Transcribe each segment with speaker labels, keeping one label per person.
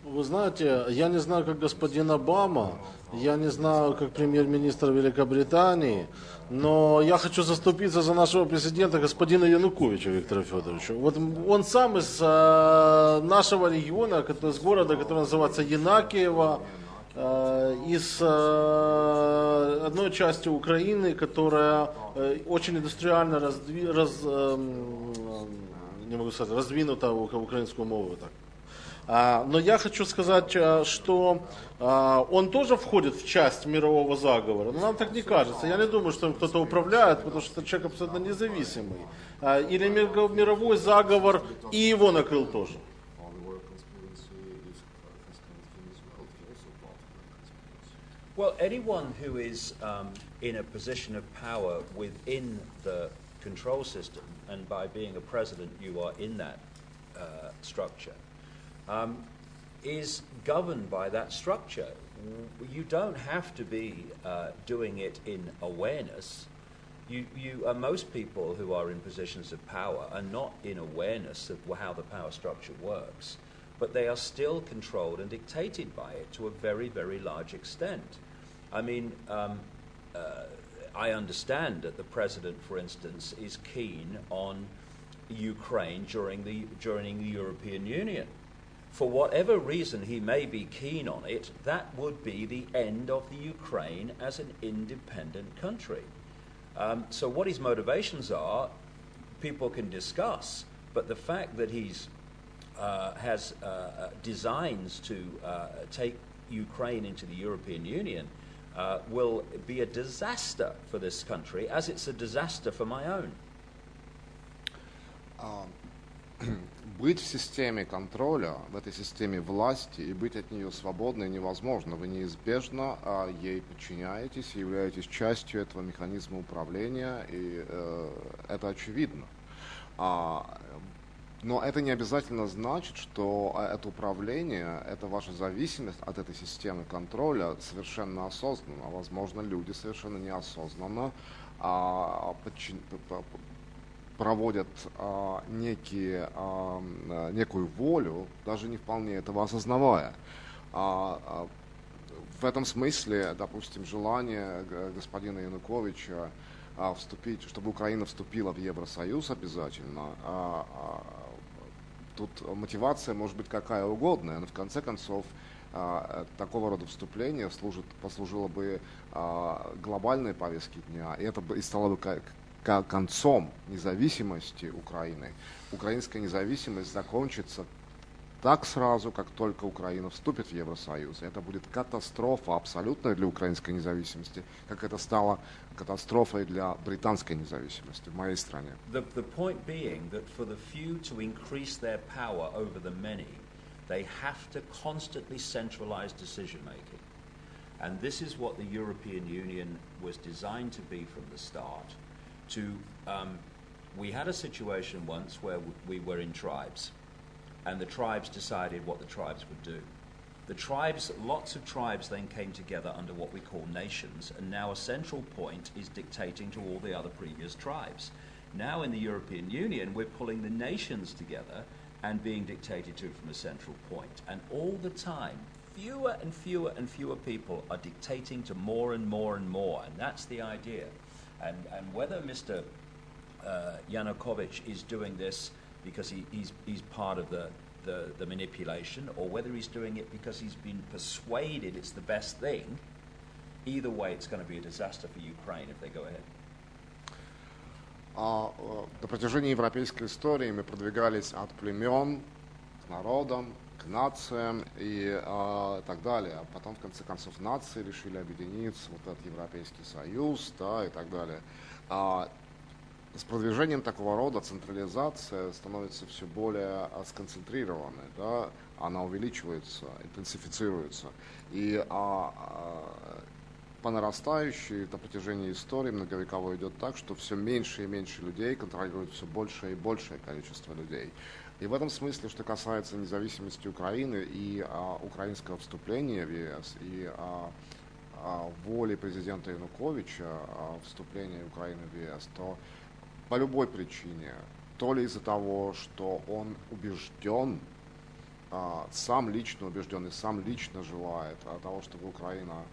Speaker 1: Вы знаете, я не знаю, как господин Обама, я не знаю, как премьер-министр Великобритании, но я хочу заступиться за нашего президента, господина Януковича Виктора Федоровича. Вот он сам из нашего региона, из города, который называется Янакиево, из одной части Украины, которая очень индустриально не могу сказать, раздвинута украинскую мову. Так. Но я хочу сказать, что он тоже входит в часть мирового заговора. Но нам так не кажется. Я не думаю, что им кто-то управляет, потому что это человек абсолютно независимый. Или мировой заговор и его накрыл тоже.
Speaker 2: Well, anyone who is in a position of power within the control system, and by being a president you are in that structure, is governed by that structure. You don't have to be doing it in awareness. Most people who are in positions of power are not in awareness of how the power structure works, but they are still controlled and dictated by it to a very, very large extent. I mean, I understand that the president, for instance, is keen on Ukraine joining the European Union. For whatever reason he may be keen on it, that would be the end of the Ukraine as an independent country. So what his motivations are, people can discuss, but the fact that he's has designs to take Ukraine into the European Union will be a disaster for this country, as it's a disaster for my own.
Speaker 3: Быть в системе контроля, в этой системе власти и быть от нее свободной невозможно. Вы неизбежно ей подчиняетесь и являетесь частью этого механизма управления, и это очевидно. Но это не обязательно значит, что это управление, это ваша зависимость от этой системы контроля совершенно осознанно. Возможно, люди совершенно неосознанно проводят некую волю, даже не вполне этого осознавая. В этом смысле, допустим, желание господина Януковича вступить, чтобы Украина вступила в Евросоюз обязательно, тут мотивация может быть какая угодно, но в конце концов такого рода вступление послужило бы глобальной повестке дня, и это и стало бы концом независимости Украины. Украинская независимость закончится так сразу, как только Украина вступит в Евросоюз. Это будет катастрофа абсолютная для украинской независимости, как это стало катастрофой для британской независимости в моей стране.
Speaker 2: The point being that for the few to increase their power over the many, they have to constantly centralize decision making. And this is what the European Union was designed to be from the start. We had a situation once where we were in tribes, and the tribes decided what the tribes would do. Lots of tribes then came together under what we call nations, and now a central point is dictating to all the other previous tribes. Now in the European Union, we're pulling the nations together and being dictated to from a central point. And all the time, fewer and fewer and fewer people are dictating to more and more and more, and that's the idea. And whether Mr. Yanukovych is doing this because he's part of the manipulation, or whether he's doing it because he's been persuaded it's the best thing, either way it's going to be a disaster for Ukraine if they go ahead.
Speaker 3: На протяжении европейской истории мы продвигались от племен к народам, к нациям и так далее. А потом, в конце концов, нации решили объединиться, вот этот Европейский Союз, да, и так далее. С продвижением такого рода централизация становится все более сконцентрированной, да, она увеличивается, интенсифицируется. И по нарастающей на протяжении истории многовековой идет так, что все меньше и меньше людей контролируют все большее и большее количество людей. И в этом смысле, что касается независимости Украины и украинского вступления в ЕС, и воли президента Януковича вступления Украины в ЕС, то по любой причине, то ли из-за того, что он убежден сам лично убежден и сам лично желает того, чтобы Украина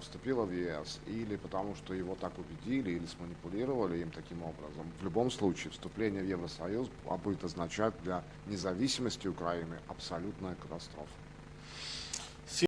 Speaker 3: вступила в ЕС, или потому что его так убедили или сманипулировали им таким образом. В любом случае, вступление в Евросоюз будет означать для независимости Украины абсолютная катастрофа.